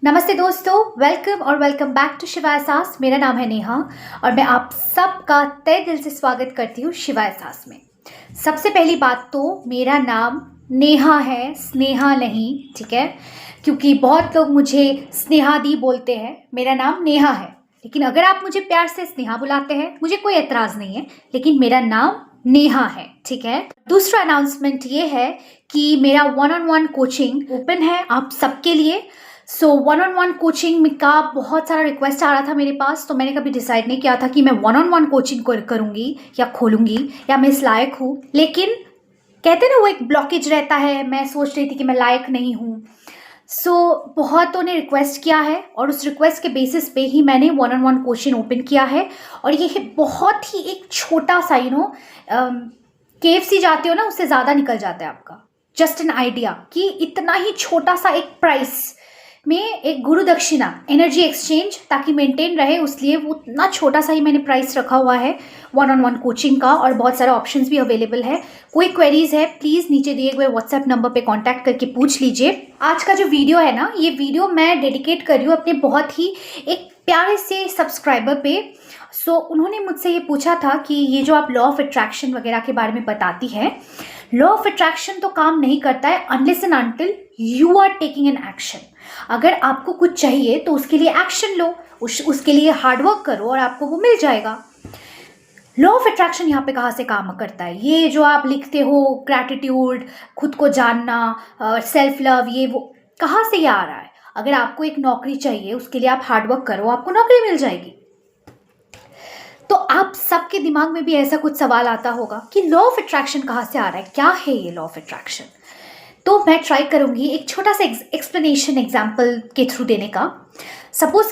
नमस्ते दोस्तों, welcome back to Shiva एहसास। मेरा नाम है नेहा और मैं आप सबका तहे दिल से स्वागत करती हूँ शिवा एहसास में। सबसे पहली बात तो मेरा नाम नेहा है, स्नेहा नहीं, ठीक है? क्योंकि बहुत लोग मुझे स्नेहा दी बोलते हैं। मेरा नाम नेहा है, लेकिन अगर आप मुझे प्यार से स्नेहा बुलाते हैं मुझे कोई एतराज़ नहीं है, लेकिन मेरा नाम नेहा है, ठीक है? दूसरा अनाउंसमेंट ये है कि मेरा 1-on-1 कोचिंग ओपन है आप सबके लिए। सो 1-on-1 कोचिंग में का बहुत सारा रिक्वेस्ट आ रहा था मेरे पास, तो मैंने कभी डिसाइड नहीं किया था कि मैं 1-on-1 कोचिंग करूँगी या खोलूँगी या मैं इस लायक हूँ। लेकिन कहते ना वो एक ब्लॉकेज रहता है, मैं सोच रही थी कि मैं लायक नहीं हूँ। सो बहुतों ने रिक्वेस्ट किया है और उस रिक्वेस्ट के बेसिस पे ही मैंने 1-on-1 कोचिंग ओपन किया है। और ये बहुत ही एक छोटा सा KFC जाते हो ना, उससे ज़्यादा निकल जाता है आपका। जस्ट एन आइडिया कि इतना ही छोटा सा एक प्राइस में एक गुरु दक्षिणा एनर्जी एक्सचेंज ताकि मेंटेन रहे, उसलिए वो उतना छोटा सा ही मैंने प्राइस रखा हुआ है 1-on-1 कोचिंग का। और बहुत सारे ऑप्शंस भी अवेलेबल है। कोई क्वेरीज है प्लीज़ नीचे दिए हुए व्हाट्सएप नंबर पे कांटेक्ट करके पूछ लीजिए। आज का जो वीडियो है ना, ये वीडियो मैं डेडिकेट कर रही हूँ अपने बहुत ही एक प्यारे से सब्सक्राइबर पे। सो उन्होंने मुझसे ये पूछा था कि ये जो आप लॉ ऑफ अट्रैक्शन वगैरह के बारे में बताती है, लॉ ऑफ अट्रैक्शन तो काम नहीं करता है unless and until you are taking an action. अगर आपको कुछ चाहिए तो उसके लिए एक्शन लो, उसके लिए हार्डवर्क करो और आपको वो मिल जाएगा। लॉ ऑफ अट्रैक्शन यहाँ पे कहाँ से काम करता है? ये जो आप लिखते हो ग्रैटिट्यूड, खुद को जानना, सेल्फ लव, ये वो कहाँ से ये आ रहा है? अगर आपको एक नौकरी चाहिए उसके लिए आप हार्डवर्क करो, आपको नौकरी मिल जाएगी। तो आप सबके दिमाग में भी ऐसा कुछ सवाल आता होगा कि लॉ ऑफ अट्रैक्शन कहाँ से आ रहा है, क्या है ये लॉ ऑफ अट्रैक्शन? तो मैं ट्राई करूँगी एक छोटा सा एक्सप्लेनेशन एग्जाम्पल के थ्रू देने का। सपोज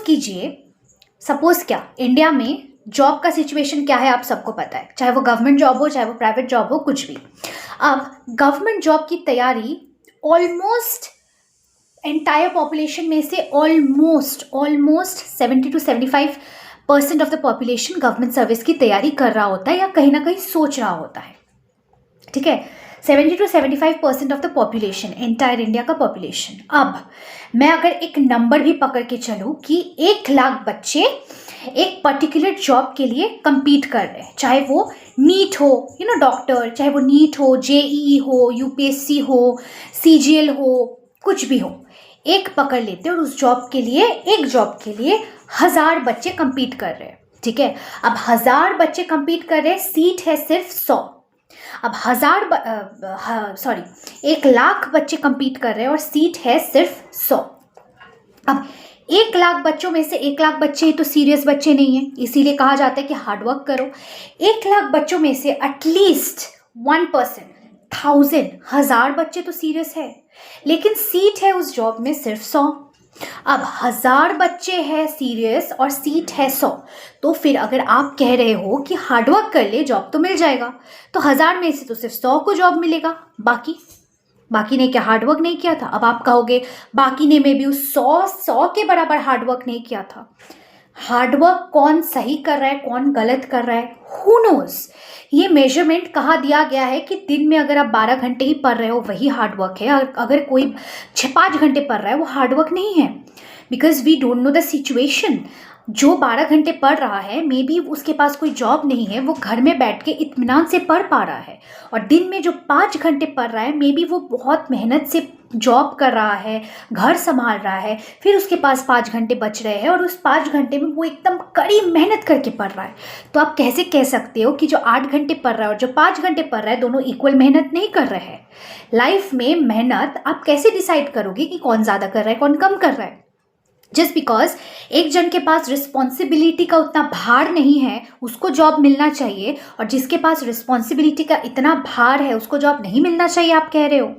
क्या इंडिया में जॉब का सिचुएशन क्या है आप सबको पता है, चाहे वो गवर्नमेंट जॉब हो चाहे वो प्राइवेट जॉब हो, कुछ भी। अब गवर्नमेंट जॉब की तैयारी ऑलमोस्ट एंटायर पॉपुलेशन में से almost 70 to 75% of the population government service की तैयारी कर रहा होता है या कहीं ना कहीं सोच रहा होता है, ठीक है? 70 to 75% of the population, entire India का पॉपुलेशन। अब मैं अगर एक नंबर भी पकड़ के चलूँ कि 1 लाख बच्चे एक पर्टिकुलर जॉब के लिए compete कर रहे हैं, चाहे वो नीट हो, डॉक्टर, चाहे वो नीट हो, JEE हो, UPSC हो, CGL हो, कुछ भी हो, एक पकड़ लेते हैं और उस जॉब के लिए, एक जॉब के लिए 1000 बच्चे compete कर रहे हैं, ठीक है? अब 1000 बच्चे compete कर रहे हैं, सीट है सिर्फ 100। अब 1 लाख बच्चे compete कर रहे हैं और सीट है सिर्फ 100। अब 1 लाख बच्चों में से 1 लाख बच्चे ही तो सीरियस बच्चे नहीं हैं, इसीलिए कहा जाता है कि हार्डवर्क करो। 1 लाख बच्चों में से एटलीस्ट 1%, 1000 बच्चे तो सीरियस है, लेकिन सीट है उस जॉब में सिर्फ 100। अब 1000 बच्चे हैं सीरियस और सीट है 100, तो फिर अगर आप कह रहे हो कि हार्डवर्क कर ले जॉब तो मिल जाएगा, तो 1000 में से तो सिर्फ 100 को जॉब मिलेगा, बाकी ने क्या हार्डवर्क नहीं किया था? अब आप कहोगे बाकी ने में भी उस 100 के बराबर हार्डवर्क नहीं किया था। हार्डवर्क कौन सही कर रहा है, कौन गलत कर रहा है, हु नोज? ये मेजरमेंट कहाँ दिया गया है कि दिन में अगर आप 12 घंटे ही पढ़ रहे हो वही हार्डवर्क है, अगर कोई 5 घंटे पढ़ रहा है वो हार्डवर्क नहीं है। Because we don't know the situation. जो 12 घंटे पढ़ रहा है मे बी उसके पास कोई जॉब नहीं है, वो घर में बैठ के इत्मीनान से पढ़ पा रहा है। और दिन में जो 5 घंटे पढ़ रहा है मे बी वो बहुत मेहनत से जॉब कर रहा है, घर संभाल रहा है, फिर उसके पास 5 घंटे बच रहे हैं और उस 5 घंटे में वो एकदम कड़ी मेहनत करके पढ़ रहा है। तो आप कैसे कह सकते हो कि जो 8 घंटे पढ़ रहा है और जो 5 घंटे पढ़ रहा है दोनों इक्वल मेहनत नहीं कर रहे हैं? लाइफ में मेहनत आप कैसे डिसाइड करोगे कि कौन ज़्यादा कर रहा है कौन कम कर रहा है? जस्ट बिकॉज एक जन के पास रिस्पॉन्सिबिलिटी का उतना भार नहीं है उसको जॉब मिलना चाहिए, और जिसके पास रिस्पॉन्सिबिलिटी का इतना भार है उसको जॉब नहीं मिलना चाहिए, आप कह रहे हो?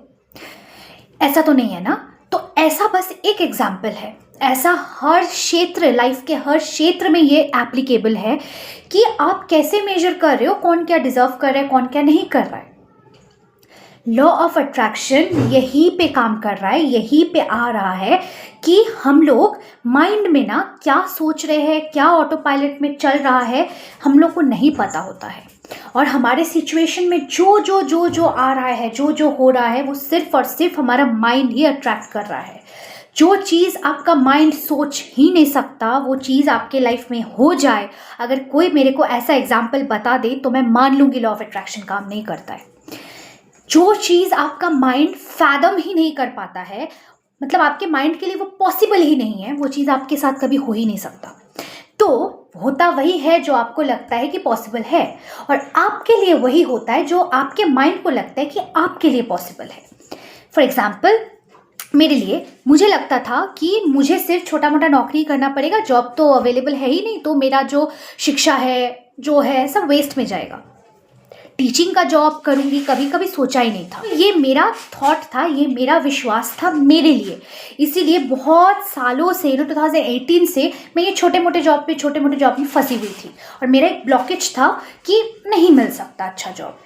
ऐसा तो नहीं है ना? तो ऐसा बस एक एग्जाम्पल है, ऐसा हर क्षेत्र, लाइफ के हर क्षेत्र में ये एप्लीकेबल है कि आप कैसे मेजर कर रहे हो कौन क्या डिजर्व कर रहा है कौन क्या नहीं कर रहा है। लॉ ऑफ अट्रैक्शन यहीं पे काम कर रहा है, यहीं पे आ रहा है कि हम लोग माइंड में ना क्या सोच रहे हैं, क्या ऑटो पायलट में चल रहा है, हम लोग को नहीं पता होता है। और हमारे सिचुएशन में जो आ रहा है, जो हो रहा है, वो सिर्फ और सिर्फ हमारा माइंड ही अट्रैक्ट कर रहा है। जो चीज़ आपका माइंड सोच ही नहीं सकता वो चीज़ आपके लाइफ में हो जाए। अगर कोई मेरे को ऐसा एग्जाम्पल बता दे तो मैं मान लूँगी लॉ ऑफ अट्रैक्शन काम नहीं करता है। जो चीज़ आपका माइंड फैदम ही नहीं कर पाता है, मतलब आपके माइंड के लिए वो पॉसिबल ही नहीं है, वो चीज़ आपके साथ कभी हो ही नहीं सकता। तो होता वही है जो आपको लगता है कि पॉसिबल है, और आपके लिए वही होता है जो आपके माइंड को लगता है कि आपके लिए पॉसिबल है। फॉर एग्जाम्पल, मेरे लिए मुझे लगता था कि मुझे सिर्फ छोटा मोटा नौकरी करना पड़ेगा, जॉब तो अवेलेबल है ही नहीं, तो मेरा जो शिक्षा है जो है सब वेस्ट में जाएगा। टीचिंग का जॉब करूंगी कभी कभी सोचा ही नहीं था। ये मेरा थॉट था, ये मेरा विश्वास था मेरे लिए। इसीलिए बहुत सालों से 2018 से मैं ये छोटे मोटे जॉब में फंसी हुई थी, और मेरा एक ब्लॉकेज था कि नहीं मिल सकता अच्छा जॉब।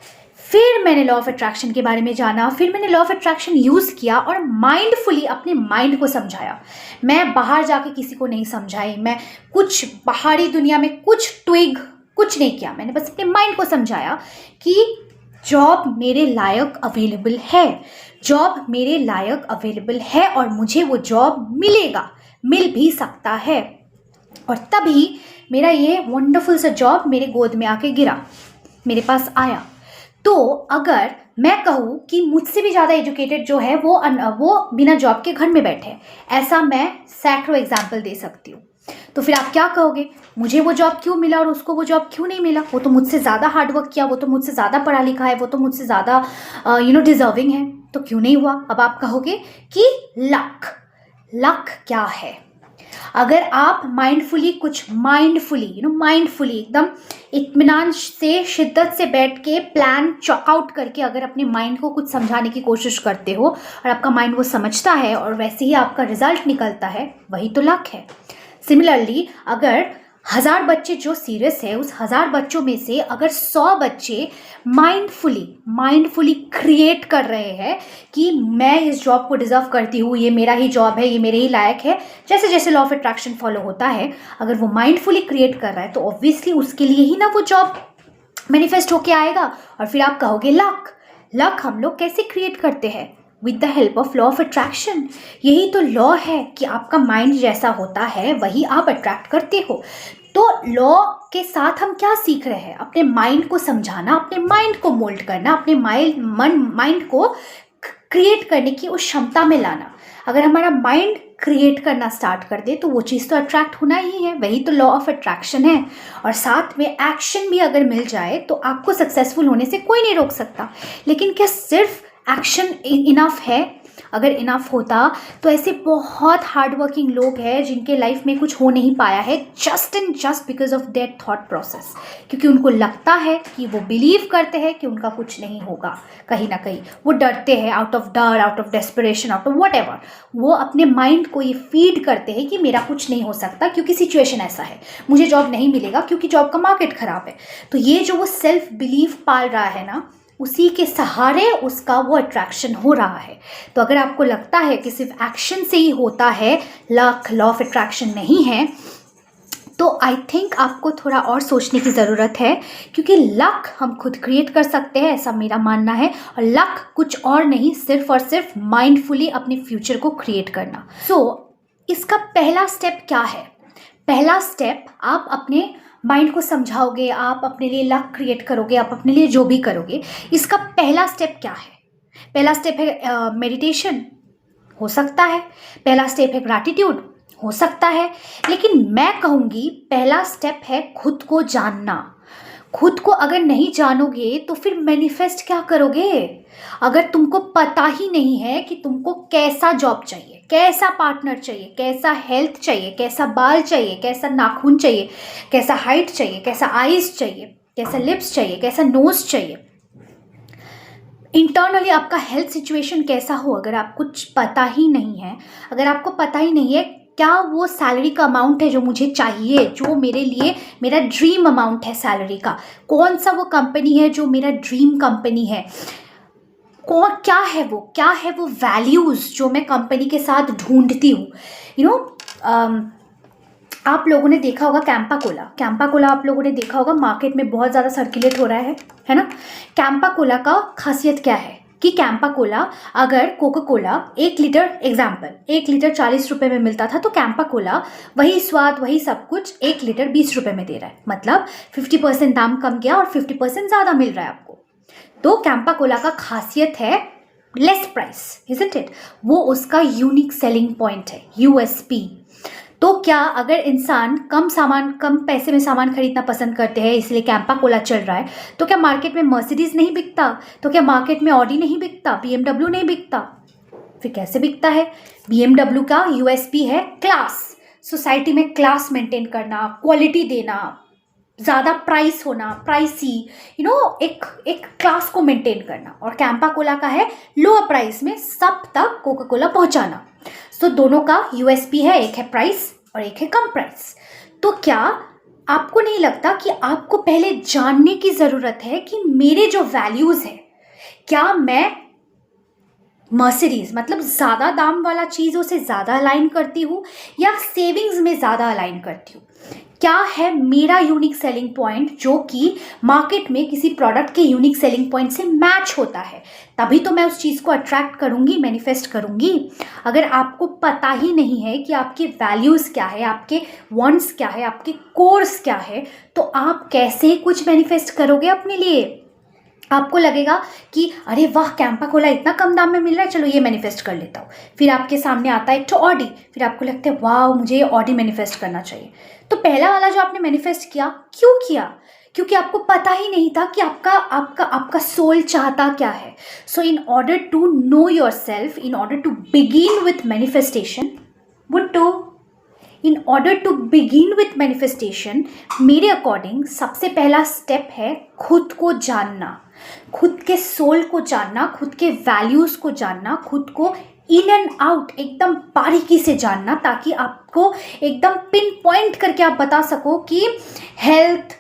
फिर मैंने लॉ ऑफ अट्रैक्शन के बारे में जाना, फिर मैंने लॉ ऑफ अट्रैक्शन यूज़ किया और माइंडफुली अपने माइंड को समझाया। मैं बाहर जाके किसी को नहीं समझाई, मैं कुछ बाहरी दुनिया में कुछ नहीं किया। मैंने बस अपने माइंड को समझाया कि जॉब मेरे लायक अवेलेबल है, जॉब मेरे लायक अवेलेबल है, और मुझे वो जॉब मिलेगा, मिल भी सकता है। और तभी मेरा ये वंडरफुल सा जॉब मेरे गोद में आके गिरा, मेरे पास आया। तो अगर मैं कहूँ कि मुझसे भी ज़्यादा एजुकेटेड जो है वो बिना जॉब के घर में बैठे हैं, ऐसा मैं सैकड़ों एग्जाम्पल दे सकती हूँ। तो फिर आप क्या कहोगे, मुझे वो जॉब क्यों मिला और उसको वो जॉब क्यों नहीं मिला? वो तो मुझसे ज़्यादा हार्डवर्क किया, वो तो मुझसे ज़्यादा पढ़ा लिखा है, वो तो मुझसे ज़्यादा डिजर्विंग है, तो क्यों नहीं हुआ? अब आप कहोगे कि लक क्या है? अगर आप माइंडफुली एकदम इत्मीनान से, शिद्दत से बैठ के प्लान चॉकआउट करके अगर अपने माइंड को कुछ समझाने की कोशिश करते हो और आपका माइंड वो समझता है और वैसे ही आपका रिजल्ट निकलता है, वही तो लक है। सिमिलरली, अगर 1000 बच्चे जो सीरियस है, उस 1000 बच्चों में से अगर 100 बच्चे माइंडफुली क्रिएट कर रहे हैं कि मैं इस जॉब को डिजर्व करती हूँ, ये मेरा ही जॉब है, ये मेरे ही लायक है, जैसे जैसे लॉ ऑफ अट्रैक्शन फॉलो होता है, अगर वो माइंडफुली क्रिएट कर रहा है तो ऑब्वियसली उसके लिए ही ना वो जॉब मैनिफेस्ट होके आएगा। और फिर आप कहोगे लक हम लोग कैसे क्रिएट करते हैं? With the help of law of attraction. यही तो लॉ है कि आपका माइंड जैसा होता है वही आप अट्रैक्ट करते हो। तो लॉ के साथ हम क्या सीख रहे हैं? अपने माइंड को समझाना, अपने माइंड को मोल्ड करना, अपने माइंड को क्रिएट करने की उस क्षमता में लाना। अगर हमारा माइंड क्रिएट करना स्टार्ट कर दे तो वो चीज़ तो अट्रैक्ट होना ही है, वही तो लॉ ऑफ अट्रैक्शन है। और साथ में एक्शन भी अगर मिल जाए तो आपको सक्सेसफुल होने से कोई नहीं रोक सकता। लेकिन क्या सिर्फ एक्शन इनफ है? अगर इनफ होता तो ऐसे बहुत हार्ड वर्किंग लोग हैं जिनके लाइफ में कुछ हो नहीं पाया है just because of their thought process, क्योंकि उनको लगता है कि वो बिलीव करते हैं कि उनका कुछ नहीं होगा। कहीं ना कहीं वो डरते हैं, आउट ऑफ डर, out of desperation, out of whatever, वो अपने माइंड को ये फीड करते हैं कि मेरा कुछ नहीं हो सकता क्योंकि सिचुएशन ऐसा है, मुझे जॉब नहीं मिलेगा क्योंकि जॉब का मार्केट खराब है। तो ये जो वो सेल्फ बिलीव पाल रहा है ना, उसी के सहारे उसका वो अट्रैक्शन हो रहा है। तो अगर आपको लगता है कि सिर्फ एक्शन से ही होता है, लक, लॉ ऑफ अट्रैक्शन नहीं है, तो आई थिंक आपको थोड़ा और सोचने की ज़रूरत है, क्योंकि लक हम खुद क्रिएट कर सकते हैं, ऐसा मेरा मानना है। और लक कुछ और नहीं, सिर्फ और सिर्फ माइंडफुली अपने फ्यूचर को क्रिएट करना। इसका पहला स्टेप क्या है? पहला स्टेप, आप अपने माइंड को समझाओगे, आप अपने लिए लक क्रिएट करोगे, आप अपने लिए जो भी करोगे, इसका पहला स्टेप क्या है? पहला स्टेप है मेडिटेशन, हो सकता है। पहला स्टेप है ग्रैटिट्यूड, हो सकता है। लेकिन मैं कहूँगी पहला स्टेप है खुद को जानना। खुद को अगर नहीं जानोगे तो फिर मैनिफेस्ट क्या करोगे? अगर तुमको पता ही नहीं है कि तुमको कैसा जॉब चाहिए, कैसा पार्टनर चाहिए, कैसा हेल्थ चाहिए, कैसा बाल चाहिए, कैसा नाखून चाहिए, कैसा हाइट चाहिए, कैसा आईज चाहिए, कैसा लिप्स चाहिए, कैसा नोज चाहिए, इंटरनली आपका हेल्थ सिचुएशन कैसा हो, अगर आपको कुछ पता ही नहीं है, अगर आपको पता ही नहीं है क्या वो सैलरी का अमाउंट है जो मुझे चाहिए, जो मेरे लिए मेरा ड्रीम अमाउंट है सैलरी का, कौन सा वो कंपनी है जो मेरा ड्रीम कंपनी है, क्या है वो वैल्यूज़ जो मैं कंपनी के साथ ढूंढती हूँ। आप लोगों ने देखा होगा कैंपा कोला आप लोगों ने देखा होगा, मार्केट में बहुत ज़्यादा सर्कुलेट हो रहा है ना। कैंपा कोला का खासियत क्या है? कि कैंपा कोला, अगर Coca Cola 1 litre, example 1 litre 40 रुपये में मिलता था, तो कैंपा कोला वही स्वाद वही सब कुछ 1 लीटर 20 रुपये में दे रहा है, मतलब 50% दाम कम गया और 50% ज़्यादा मिल रहा है आपको। तो कैंपा कोला का खासियत है लेस प्राइस, इजंट इट? वो उसका यूनिक सेलिंग पॉइंट है, यूएसपी। तो क्या अगर इंसान कम पैसे में सामान खरीदना पसंद करते हैं, इसलिए कैंपा कोला चल रहा है, तो क्या मार्केट में मर्सिडीज नहीं बिकता? तो क्या मार्केट में ऑडी नहीं बिकता? बीएमडब्ल्यू नहीं बिकता? फिर कैसे बिकता है? बीएमडब्ल्यू का यूएसपी है क्लास, सोसाइटी में क्लास मेंटेन करना, क्वालिटी देना, ज़्यादा प्राइस होना, प्राइसी, एक क्लास को मेंटेन करना। और कैंपा कोला का है लोअर प्राइस में सब तक कोका कोला पहुंचाना। सो दोनों का यूएसपी है, एक है प्राइस और एक है कम प्राइस। तो क्या आपको नहीं लगता कि आपको पहले जानने की ज़रूरत है कि मेरे जो वैल्यूज़ है, क्या मैं मर्सिडीज मतलब ज़्यादा दाम वाला चीज़ों से ज़्यादा अलाइन करती हूँ या सेविंग्स में ज़्यादा अलाइन करती हूँ? क्या है मेरा यूनिक सेलिंग पॉइंट जो कि मार्केट में किसी प्रोडक्ट के यूनिक सेलिंग पॉइंट से मैच होता है? तभी तो मैं उस चीज़ को अट्रैक्ट करूँगी, मैनिफेस्ट करूँगी। अगर आपको पता ही नहीं है कि आपके वैल्यूज़ क्या है, आपके वांट्स क्या है, आपके कोर्स क्या है, तो आप कैसे कुछ मैनिफेस्ट करोगे अपने लिए? आपको लगेगा कि अरे वाह, कैंपा कोला इतना कम दाम में मिल रहा है, चलो ये मैनिफेस्ट कर लेता हूँ। फिर आपके सामने आता है एक तो ऑडी, फिर आपको लगता है वाह मुझे ये ऑडी मैनिफेस्ट करना चाहिए। तो पहला वाला जो आपने मैनिफेस्ट किया, क्यों किया? क्योंकि आपको पता ही नहीं था कि आपका सोल चाहता क्या है। So in order to know yourself, in order to begin with manifestation, in order to begin with manifestation, मेरे अकॉर्डिंग सबसे पहला स्टेप है खुद को जानना, खुद के सोल को जानना, खुद के वैल्यूज़ को जानना, खुद को इन एंड आउट एकदम बारीकी से जानना, ताकि आपको एकदम पिन पॉइंट करके आप बता सको कि health,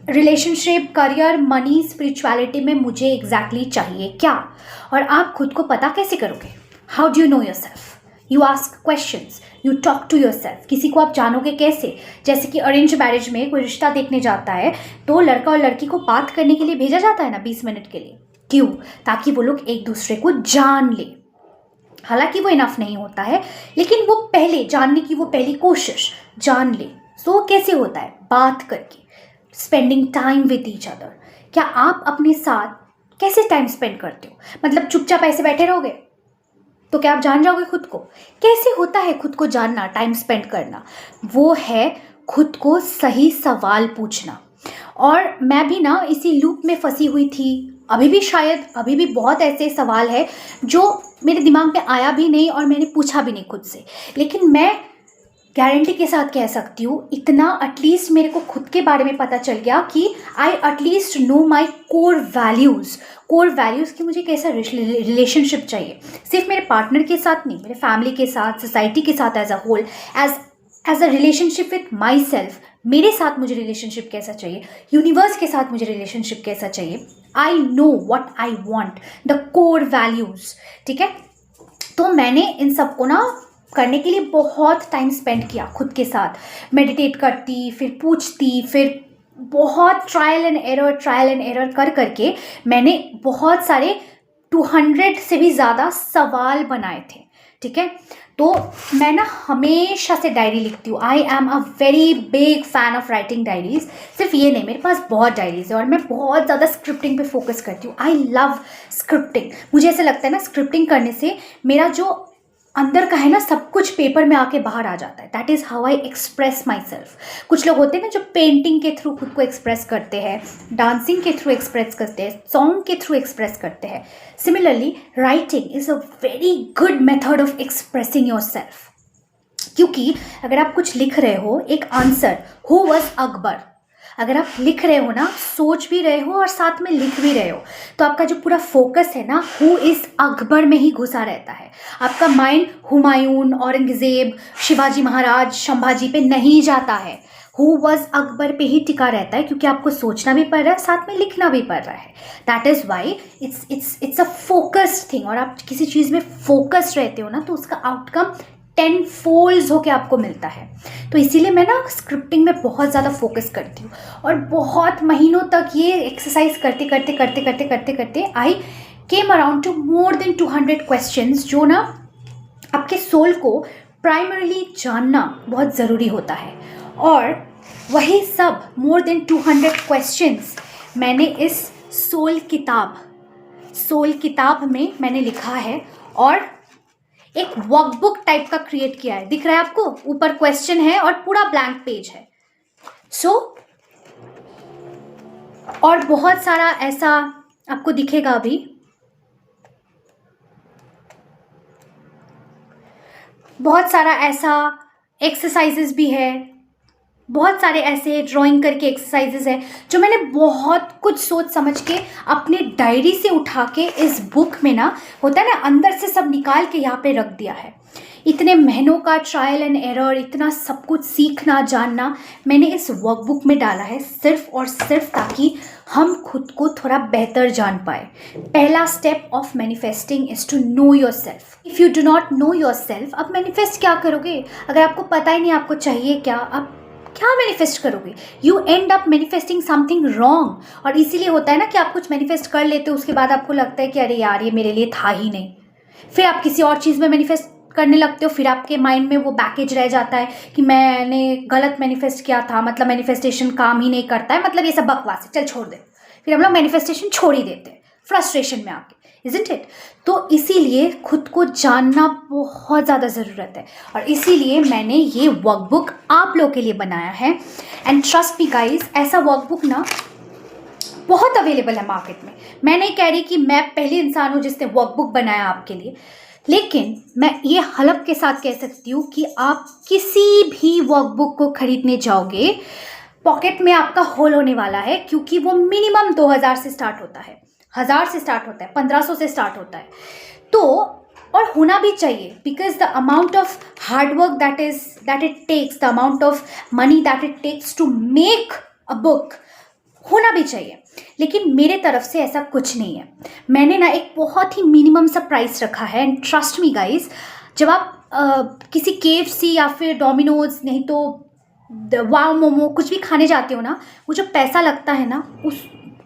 relationship, career, money, spirituality में मुझे एग्जैक्टली चाहिए क्या। और आप खुद को पता कैसे करोगे? How do you know yourself? You ask questions, you talk to yourself. किसी को आप जानोगे कैसे? जैसे कि अरेंज मैरिज में कोई रिश्ता देखने जाता है तो लड़का और लड़की को बात करने के लिए भेजा जाता है ना 20 मिनट के लिए। क्यों? ताकि वो लोग एक दूसरे को जान ले। हालांकि वो इनफ नहीं होता है, लेकिन वो पहले जानने की वो पहली कोशिश, जान ले। सो कैसे होता है? बात करके, spending time with each other. क्या आप अपने साथ कैसे टाइम स्पेंड करते हो? मतलब चुपचाप ऐसे बैठे रहोगे तो क्या आप जान जाओगे खुद को? कैसे होता है खुद को जानना, टाइम स्पेंड करना? वो है खुद को सही सवाल पूछना। और मैं भी ना इसी लूप में फंसी हुई थी, अभी भी बहुत ऐसे सवाल है जो मेरे दिमाग में आया भी नहीं और मैंने पूछा भी नहीं खुद से। लेकिन मैं गारंटी के साथ कह सकती हूँ, इतना एटलीस्ट मेरे को खुद के बारे में पता चल गया कि I at least know my core values कि मुझे कैसा रिलेशनशिप चाहिए। सिर्फ मेरे पार्टनर के साथ नहीं, मेरे फैमिली के साथ, सोसाइटी के साथ as a whole, as a relationship with myself. मेरे साथ मुझे रिलेशनशिप कैसा चाहिए, यूनिवर्स के साथ मुझे रिलेशनशिप कैसा चाहिए। I know what I want, the core values. ठीक है, तो मैंने इन सबको ना करने के लिए बहुत टाइम स्पेंड किया खुद के साथ। मेडिटेट करती, फिर पूछती, फिर बहुत ट्रायल एंड एरर कर करके मैंने बहुत सारे 200 से भी ज़्यादा सवाल बनाए थे। ठीक है, तो मैं ना हमेशा से डायरी लिखती हूँ। I am a very big fan of writing diaries. सिर्फ ये नहीं, मेरे पास बहुत डायरीज है और मैं बहुत ज़्यादा स्क्रिप्टिंग पे फोकस करती हूँ। I love scripting. मुझे ऐसा लगता है ना, स्क्रिप्टिंग करने से मेरा जो अंदर का है ना, सब कुछ पेपर में आके बाहर आ जाता है। That is how I express my self. कुछ लोग होते हैं ना जो पेंटिंग के थ्रू खुद को एक्सप्रेस करते हैं, डांसिंग के थ्रू एक्सप्रेस करते हैं, सॉन्ग के थ्रू एक्सप्रेस करते हैं। Similarly writing is a very good method of expressing your self. क्योंकि अगर आप कुछ लिख रहे हो, एक आंसर, हु वॉज अकबर, अगर आप लिख रहे हो ना, सोच भी रहे हो और साथ में लिख भी रहे हो, तो आपका जो पूरा फोकस है ना, हु इज़ अकबर में ही घुसा रहता है। आपका माइंड हुमायूं, औरंगजेब, शिवाजी महाराज, संभाजी पे नहीं जाता है। हु वॉज अकबर पे ही टिका रहता है, क्योंकि आपको सोचना भी पड़ रहा है, साथ में लिखना भी पड़ रहा है। That is why it's a focused thing. और आप किसी चीज़ में फोकस्ड रहते हो ना, तो उसका आउटकम 10 फोल्ड्स होके आपको मिलता है। तो इसीलिए मैं ना स्क्रिप्टिंग में बहुत ज़्यादा फोकस करती हूँ और बहुत महीनों तक ये एक्सरसाइज करते करते I came around to more than 200 questions जो ना आपके सोल को प्राइमरीली जानना बहुत ज़रूरी होता है। और वही सब मोर देन 200 क्वेश्चंस मैंने इस सोल किताब में मैंने लिखा है और एक वर्कबुक टाइप का क्रिएट किया है। दिख रहा है आपको? ऊपर क्वेश्चन है और पूरा ब्लैंक पेज है। और बहुत सारा ऐसा आपको दिखेगा अभी, बहुत सारा ऐसा एक्सरसाइजेस भी है, बहुत सारे ऐसे ड्राइंग करके एक्सरसाइजेस है जो मैंने बहुत कुछ सोच समझ के अपने डायरी से उठा के इस बुक में ना, होता है ना, अंदर से सब निकाल के यहाँ पे रख दिया है। इतने महीनों का ट्रायल एंड एरर, इतना सब कुछ सीखना जानना मैंने इस वर्कबुक में डाला है, सिर्फ और सिर्फ ताकि हम खुद को थोड़ा बेहतर जान पाए। पहला step of manifesting is to know yourself. If you do not know yourself, अब मैनिफेस्ट क्या करोगे? अगर आपको पता ही नहीं आपको चाहिए क्या, आप क्या मैनिफेस्ट करोगे? You and up manifesting something wrong. और इसीलिए होता है ना कि आप कुछ मैनिफेस्ट कर लेते हो, उसके बाद आपको लगता है कि अरे यार ये मेरे लिए था ही नहीं, फिर आप किसी और चीज़ में मैनिफेस्ट करने लगते हो, फिर आपके माइंड में वो बैकेज रह जाता है कि मैंने गलत मैनिफेस्ट किया था, मतलब मैनिफेस्टेशन काम ही नहीं करता है, मतलब ये सब बकवास है, चल छोड़ दे। फिर हम लोग मैनिफेस्टेशन छोड़ ही देते हैं फ्रस्ट्रेशन में आके, इज़न्ट इट? तो इसीलिए खुद को जानना बहुत ज़्यादा ज़रूरत है और इसीलिए मैंने ये वर्कबुक आप लोगों के लिए बनाया है। एंड ट्रस्ट मी गाइज, ऐसा वर्कबुक ना बहुत अवेलेबल है मार्केट में। मैं नहीं कह रही कि मैं पहली इंसान हूँ जिसने वर्कबुक बनाया आपके लिए, लेकिन मैं ये हलफ के साथ कह सकती हूँ कि आप किसी भी वर्कबुक को खरीदने जाओगे, पॉकेट में आपका होल होने वाला है, क्योंकि वो मिनिमम 2000 से स्टार्ट होता है, 1000 से स्टार्ट होता है, 1500 से स्टार्ट होता है। तो और होना भी चाहिए, because the amount of hard work that it takes, the amount of money that it takes to make a book होना भी चाहिए। लेकिन मेरे तरफ से ऐसा कुछ नहीं है। मैंने ना एक बहुत ही मिनिमम सा प्राइस रखा है। एंड ट्रस्ट मी गाइज, जब आप किसी KFC या फिर डोमिनोज, नहीं तो वाव मोमो कुछ भी खाने जाते हो ना, वो जो पैसा लगता है ना,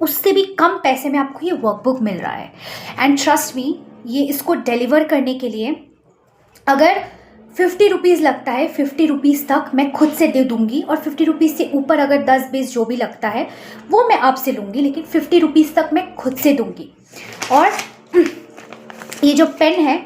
उससे भी कम पैसे में आपको ये वर्कबुक मिल रहा है। एंड ट्रस्ट मी, ये इसको डिलीवर करने के लिए अगर 50 रुपीज़ लगता है, 50 रुपीज़ तक मैं खुद से दे दूँगी, और 50 रुपीज़ से ऊपर अगर 10-20 जो भी लगता है वो मैं आपसे लूँगी, लेकिन 50 रुपीज़ तक मैं खुद से दूँगी। और ये जो पेन है,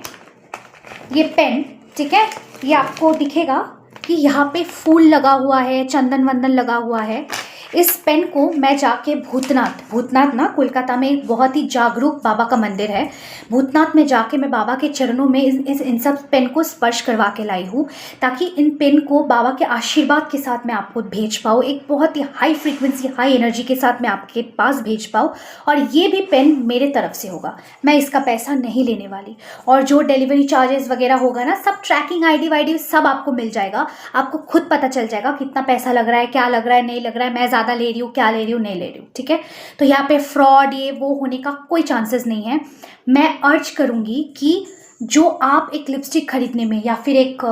ये पेन, ठीक है, ये आपको दिखेगा कि यहाँ पे फूल लगा हुआ है, चंदन वंदन लगा हुआ है। इस पेन को मैं जाके भूतनाथ ना कोलकाता में एक बहुत ही जागरूक बाबा का मंदिर है, भूतनाथ में जाके मैं बाबा के चरणों में इन सब पेन को स्पर्श करवा के लाई हूँ, ताकि इन पेन को बाबा के आशीर्वाद के साथ मैं आपको भेज पाऊँ, एक बहुत ही हाई फ्रीक्वेंसी, हाई एनर्जी के साथ मैं आपके पास भेज पाऊँ। और ये भी पेन मेरे तरफ से होगा, मैं इसका पैसा नहीं लेने वाली। और जो डिलीवरी चार्जेस वगैरह होगा ना, सब ट्रैकिंग ID वाईडी सब आपको मिल जाएगा, आपको खुद पता चल जाएगा कितना पैसा लग रहा है, क्या लग रहा है, नहीं लग रहा है, मैं ज़्यादा ले रही हूँ, क्या ले रही हूँ, नहीं ले रही हूँ, ठीक है। तो यहाँ पे फ्रॉड ये वो होने का कोई चांसेस नहीं है। मैं अर्ज करूँगी कि जो आप एक लिपस्टिक खरीदने में या फिर एक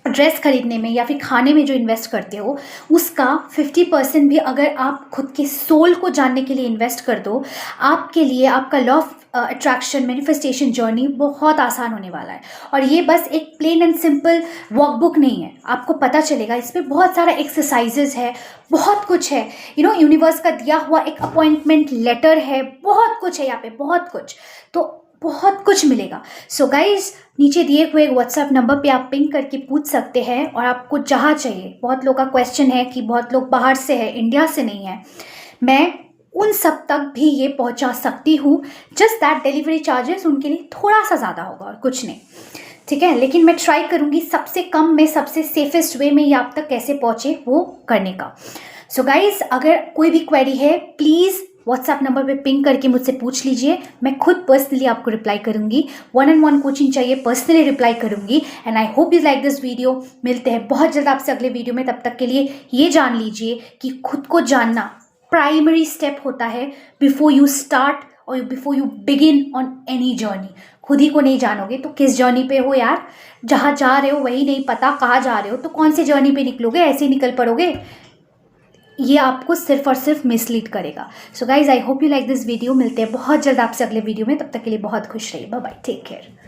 ड्रेस खरीदने में या फिर खाने में जो इन्वेस्ट करते हो, उसका 50% भी अगर आप खुद के सोल को जानने के लिए इन्वेस्ट कर दो, आपके लिए आपका law of attraction manifestation journey बहुत आसान होने वाला है। और ये बस एक प्लेन एंड सिंपल वर्कबुक नहीं है, आपको पता चलेगा इसमें बहुत सारा एक्सरसाइजेज है, बहुत कुछ है, यूनिवर्स का दिया हुआ एक अपॉइंटमेंट लेटर है, बहुत कुछ है यहाँ पे, बहुत कुछ, तो बहुत कुछ मिलेगा। सो गाइज, नीचे दिए हुए व्हाट्सएप नंबर पे आप पिंग करके पूछ सकते हैं, और आपको जहाँ चाहिए। बहुत लोग का क्वेश्चन है कि बहुत लोग बाहर से है, इंडिया से नहीं है, मैं उन सब तक भी ये पहुंचा सकती हूँ, जस्ट दैट डिलीवरी चार्जेस उनके लिए थोड़ा सा ज़्यादा होगा और कुछ नहीं, ठीक है। लेकिन मैं ट्राई करूँगी सबसे कम में, सबसे सेफेस्ट वे में ये आप तक कैसे पहुँचे वो करने का। सो गाइज, अगर कोई भी क्वेरी है प्लीज़ व्हाट्सएप नंबर पे पिंग करके मुझसे पूछ लीजिए, मैं खुद पर्सनली आपको रिप्लाई करूंगी। 1-on-1 कोचिंग चाहिए, पर्सनली रिप्लाई करूंगी। And I hope you like this video. मिलते हैं बहुत जल्द आपसे अगले वीडियो में, तब तक के लिए ये जान लीजिए कि खुद को जानना प्राइमरी स्टेप होता है बिफोर यू स्टार्ट और before you begin on any journey. खुद ही को नहीं जानोगे तो किस जर्नी पे हो यार? जहाँ जा रहे हो वही नहीं पता, कहाँ जा रहे हो तो कौन सी जर्नी पे निकलोगे? ऐसे ही निकल पड़ोगे? ये आपको सिर्फ और सिर्फ मिसलीड करेगा। So guys, I hope you like this video. मिलते हैं बहुत जल्द आपसे अगले वीडियो में, तब तक के लिए बहुत खुश रहिए। Bye bye, take care.